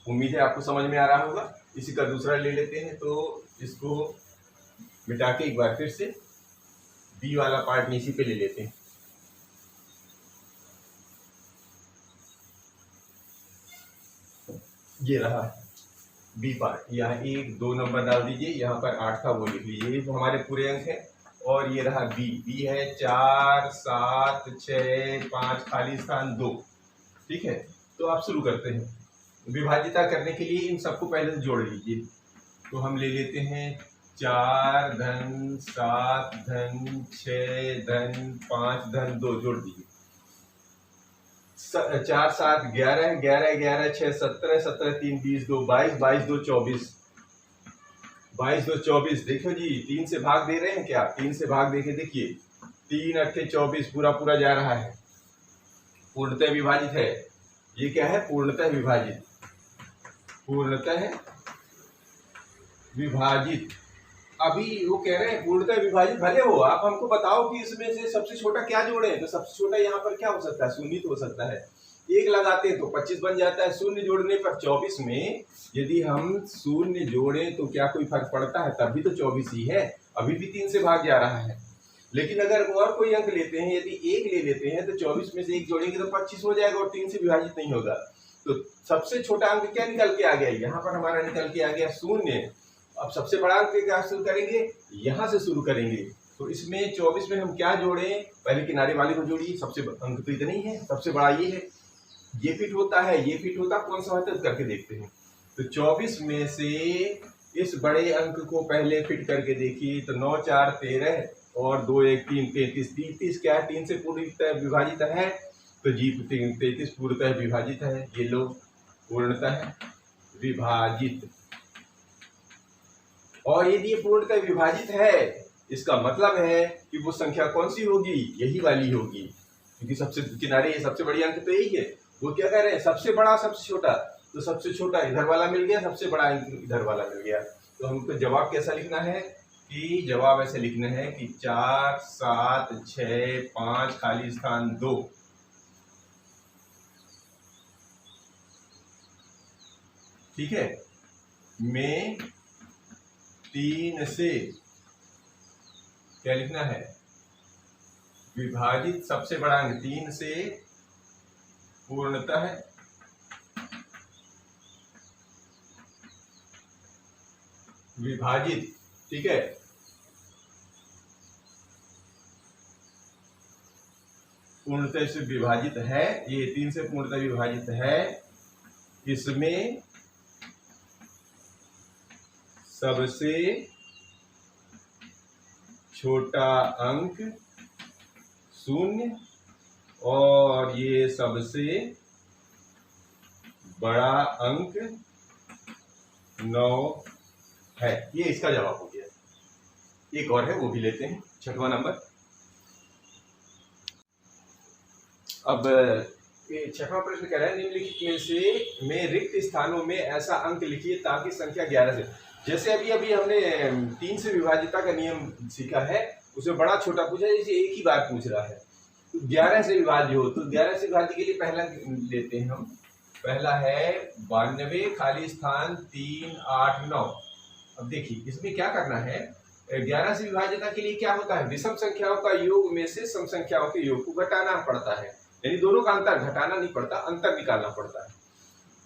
उम्मीद है आपको समझ में आ रहा होगा। इसी का दूसरा ले लेते हैं। तो इसको मिटा के एक बार फिर से बी वाला पार्ट इसी पे ले लेते हैं। ये रहा बी पार्ट। यहाँ 1 2 नंबर डाल दीजिए, यहाँ पर 8 था वो लिख लीजिए। ये तो हमारे पूरे अंक है। और ये रहा बी। बी है 4 7 6 5 खाली स्थान 2। ठीक है, तो आप शुरू करते हैं। विभाजिता करने के लिए इन सबको पहले से जोड़ लीजिए। तो हम ले लेते हैं 4 धन 7 धन 6 धन 5 धन 2, जोड़ दीजिए। 4 7 11 11 11 6 17 17 3 20 2 22 22 2 24 22 2 24। देखो जी, 3 से भाग दे रहे हैं क्या? 3 से भाग देके देखिए, 3 8 24 पूरा पूरा जा रहा है। पूर्णतः विभाजित है। ये क्या है? पूर्णतः विभाजित। पूर्णतः विभाजित। अभी वो कह रहे हैं पूर्णतः विभाजित भले हो, आप हमको बताओ कि इसमें से सबसे छोटा क्या जोड़े। तो सबसे छोटा यहाँ पर क्या हो सकता है? शून्य हो सकता है। 1 लगाते हैं तो 25 बन जाता है। शून्य जोड़ने पर 24 में यदि हम शून्य जोड़ें तो क्या कोई फर्क पड़ता है? तब भी तो 24 ही है, अभी भी 3 से भाग जा रहा है। लेकिन अगर और कोई अंक लेते हैं, यदि 1 ले लेते हैं तो 24 में से 1 जोड़ेंगे तो 25 हो जाएगा और 3 से विभाजित नहीं होगा। तो सबसे छोटा अंक क्या निकल के आ गया? यहाँ पर हमारा निकल के आ गया 0। अब सबसे बड़ा अंक क्या शुरू करेंगे? यहाँ से शुरू करेंगे। तो इसमें 24 में हम क्या जोड़ें? पहले किनारे वाले को जोड़िए। सबसे अंक तो इतना ही है, सबसे बड़ा ये है। ये फिट होता है, ये फिट होता, कौन सा होता है करके देखते हैं। तो 24 में से इस बड़े अंक को पहले फिट करके देखिए। तो 9 4 13 और 2 1 3 33। 33 क्या है? 3 से पूर्णतः विभाजित है। तो जी 33 पूर्णतः विभाजित है। ये लो पूर्णतः विभाजित। और यदि ये पूर्णतः विभाजित है, इसका मतलब है कि वो संख्या कौन सी होगी? यही वाली होगी, क्योंकि सबसे किनारे सबसे बड़ी अंक तो यही है। वो क्या कह रहे हैं? सबसे बड़ा सबसे छोटा। तो सबसे छोटा इधर वाला मिल गया, सबसे बड़ा इधर वाला मिल गया। तो हमको जवाब कैसा लिखना है? कि जवाब ऐसे लिखना है कि 4 7 6 5 खाली स्थान 2। ठीक है, में 3 से क्या लिखना है? विभाजित सबसे बड़ा अंक 3 से पूर्णतः विभाजित। ठीक है, पूर्णतः से विभाजित है। ये 3 से पूर्णतः विभाजित है। इसमें सबसे छोटा अंक 0 और ये सबसे बड़ा अंक 9 है। ये इसका जवाब हो गया। एक और है, वो भी लेते हैं, 6वां नंबर। अब 6वां प्रश्न कह रहा है निम्नलिखित में रिक्त स्थानों में ऐसा अंक लिखिए ताकि संख्या 11 से। जैसे अभी हमने 3 से विभाजिता का नियम सीखा है, उसमें बड़ा छोटा पूछा है, जैसे एक ही बार पूछ रहा है। तो 11 से विभाज्य हो, तो 11 से विभाज्य के लिए पहला लेते हैं हम। पहला है 92 खाली स्थान 3 8 9। अब देखिए इसमें क्या करना है 11 से विभाज्यता के लिए क्या होता है, विषम संख्याओं का योग में से सम संख्याओं के योग को घटाना पड़ता है, यानी दोनों का अंतर घटाना नहीं पड़ता, अंतर निकालना पड़ता है।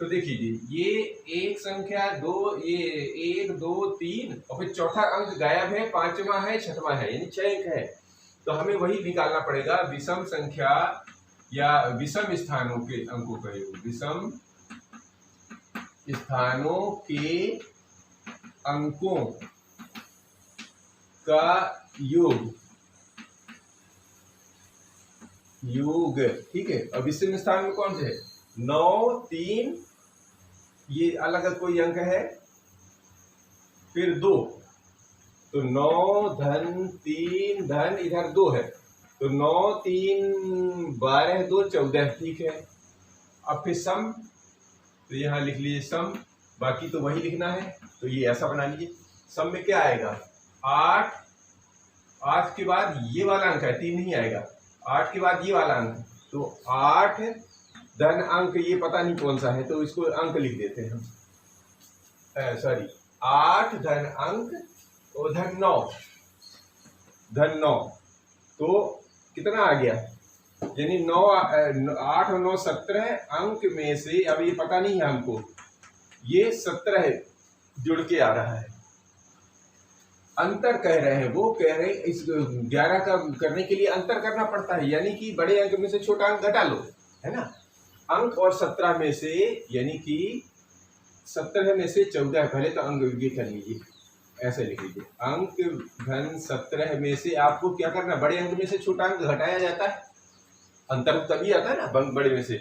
तो देखिए ये एक संख्या दो, ये 1 2 3 और फिर चौथा अंक गायब है, पांचवा है, छठवां है, यानी 6 अंक है। तो हमें वही निकालना पड़ेगा, विषम संख्या या विषम स्थानों के अंकों का योग, विषम स्थानों के अंकों का योग, ठीक है। और विषम स्थान में कौन से है, 9 3, ये अलग कोई अंक है, फिर 2, तो 9 धन 3 धन इधर 2 है, तो 9 3 12 2 14, ठीक है। अब फिर सम, तो यहाँ लिख लीजिए सम, बाकी तो वही लिखना है, तो ये ऐसा बना लीजिए। सम में क्या आएगा, 8, 8 के बाद ये वाला अंक है, 3 नहीं आएगा, 8 के बाद ये वाला अंक, तो 8 धन अंक, ये पता नहीं कौन सा है, तो इसको अंक लिख देते हैं हम, सॉरी 8 धन अंक और धन 9, तो कितना आ गया, यानी 9 8 और 9 17 अंक में से, अब ये पता नहीं है हमको, ये 17 जुड़ के आ रहा है, अंतर कह रहे हैं, वो कह रहे हैं इस 11 का करने के लिए अंतर करना पड़ता है, यानी कि बड़े अंक में से छोटा अंक घटा लो, है ना। अंक और 17 में से, यानी कि 17 में से 14, पहले तो अंक ये कर लीजिए, ऐसे लिख लीजिए, अंक धन 17 में से आपको क्या करना, बड़े अंक में से छोटा अंक घटाया जाता है, अंतर तभी आता है ना बड़े में से,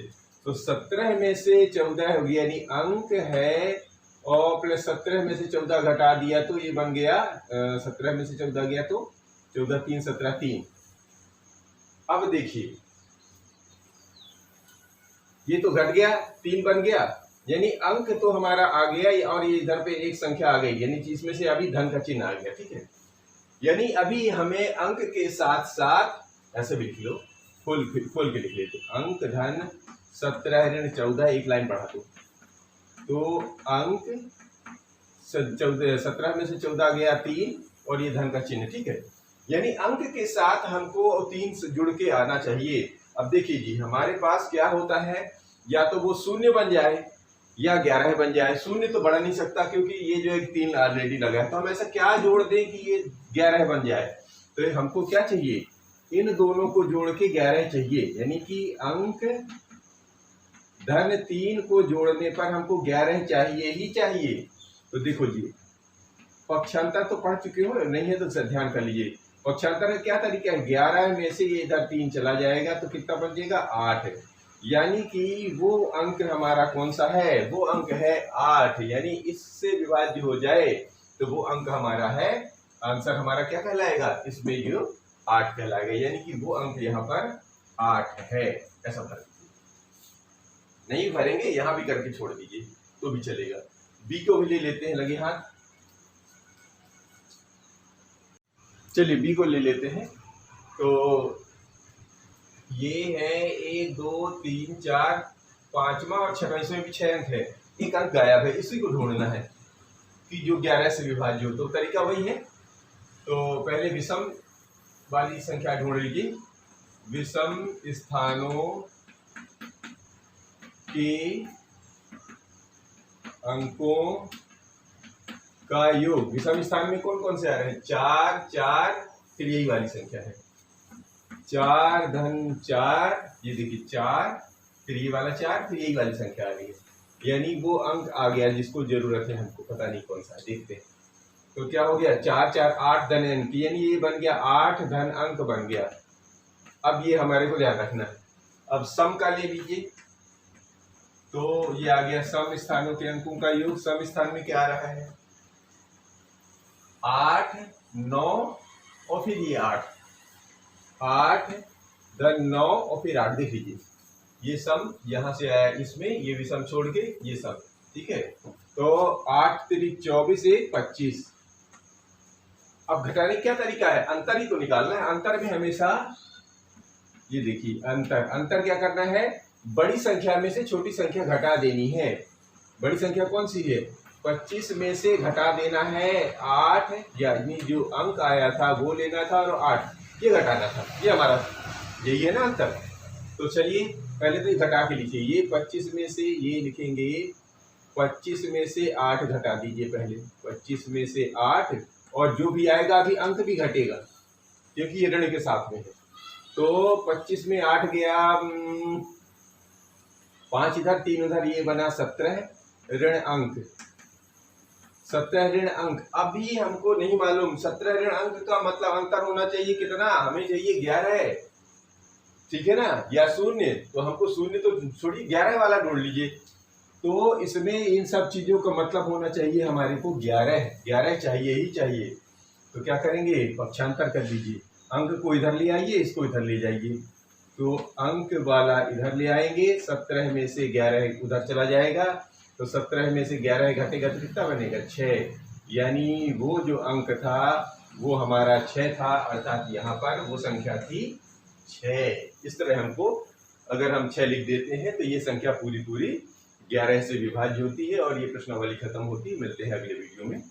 तो 17 में से 14 हो गया, यानी अंक है, और प्लस 17 में से 14 घटा दिया तो ये बन गया, 17 में से 14 गया तो 14 3 17 3। अब देखिए ये तो घट गया, 3 बन गया, यानी अंक तो हमारा आ गया, और ये इधर पे एक संख्या आ गई, यानी इसमें से अभी धन का चिन्ह आ गया, ठीक है। यानी अभी हमें अंक के साथ साथ ऐसे भी लिख लो, खोल के लिख लेते, अंक धन 17 ऋण 14, एक लाइन बढ़ा दो, तो अंक 17 में से 14 गया 3, और ये धन का चिन्ह, ठीक है। यानी अंक के साथ हमको 3 से जुड़ के आना चाहिए। अब देखिए जी, हमारे पास क्या होता है, या तो वो 0 बन जाए या 11 बन जाए, 0 तो बढ़ा नहीं सकता क्योंकि ये जो एक 3 ऑलरेडी लगा है, तो हम ऐसा क्या जोड़ दें कि ये 11 बन जाए, तो हमको क्या चाहिए, इन दोनों को जोड़ के 11 चाहिए, यानी कि अंक धन 3 को जोड़ने पर हमको 11 चाहिए ही चाहिए। तो देखो जी, पक्षांतर तो पढ़ चुके हो, नहीं है तो ध्यान कर लीजिए, पक्षांतर का क्या तरीका है, 11 में से ये इधर 3 चला जाएगा तो कितना बन जाएगा, 8, यानी कि वो अंक हमारा कौन सा है, वो अंक है 8, यानी इससे विभाज्य हो जाए तो वो अंक हमारा है, आंसर हमारा क्या कहलाएगा, इसमें जो 8 कहलाएगा, यानी कि वो अंक यहाँ पर 8 है, ऐसा भर नहीं भरेंगे, यहाँ भी करके छोड़ दीजिए तो भी चलेगा। बी को भी ले लेते हैं लगे हाथ, चलिए बी को ले लेते हैं। तो ये है 1 2 3 4 5वां और 6वां, इसमें भी 6 अंक है, एक अंक गायब है, इसी को ढूंढना है कि जो 11 से विभाज्य हो। तो तरीका वही है, तो पहले विषम वाली संख्या ढूंढ लीजिए, विषम स्थानों के अंकों का योग, विषम स्थान में कौन कौन से आ रहे हैं, 4 4, फिर यही वाली संख्या है 4 धन 4, ये देखिए 4, फिर ये वाला 4, फिर यही वाली संख्या आ रही है, यानी वो अंक आ गया जिसको जरूरत है हमको, पता नहीं कौन सा, देखते हैं। तो क्या हो गया, 4 4 8 धन अंक, यानी ये बन गया 8 धन अंक बन गया। अब ये हमारे को ध्यान रखना है। अब सम का ले लीजिए, तो ये आ गया सम स्थानों के अंकों का योग। सम स्थान में क्या आ रहा है, 8 9 और फिर ये 8 धन 9 और फिर 8, देख लीजिए ये सम यहां से आया, इसमें ये भी सम छोड़ के ये सम, ठीक है। तो 8 3 24 1 25। अब घटाने क्या तरीका है, अंतर ही तो निकालना है। अंतर में हमेशा ये देखिए अंतर क्या करना है, बड़ी संख्या में से छोटी संख्या घटा देनी है। बड़ी संख्या कौन सी है, 25 में से घटा देना है 8, यानी जो अंक आया था वो लेना था और 8 ये घटाना था। ये हमारा यही है ना अंतर। तो चलिए पहले तो ये घटा के लिखिए। ये 25 में से ये लिखेंगे, 25 में से 8 घटा दीजिए पहले। 25 में से 8 और जो भी आएगा अभी अंक भी घटेगा क्योंकि ये ऋण के साथ में है। तो 25 में 8 गया, 5 इधर 3 उधर, ये बना 17 ऋण अंक। 17 ऋण अंक। अभी हमको नहीं मालूम 17 ऋण अंक का मतलब अंतर होना चाहिए कितना, हमें चाहिए 11, ठीक है ना, या 0। तो हमको 0 तो छोड़िए 11 वाला ढूंढ लीजिए। तो इसमें इन सब चीजों का मतलब होना चाहिए हमारे को 11 चाहिए ही चाहिए। तो क्या करेंगे, पक्षांतर कर दीजिए। अंक को इधर ले आइए, इसको इधर ले जाइए। तो अंक वाला इधर ले आएंगे, 17 में से 11 उधर चला जाएगा। तो 17 में से 11 घटेगा तो कितना बनेगा, 6। यानी वो जो अंक था वो हमारा 6 था, अर्थात यहाँ पर वो संख्या थी 6। इस तरह हमको अगर हम 6 लिख देते हैं तो ये संख्या पूरी 11 से विभाज्य होती है और ये प्रश्नावली खत्म होती है। मिलते हैं अगले वीडियो में।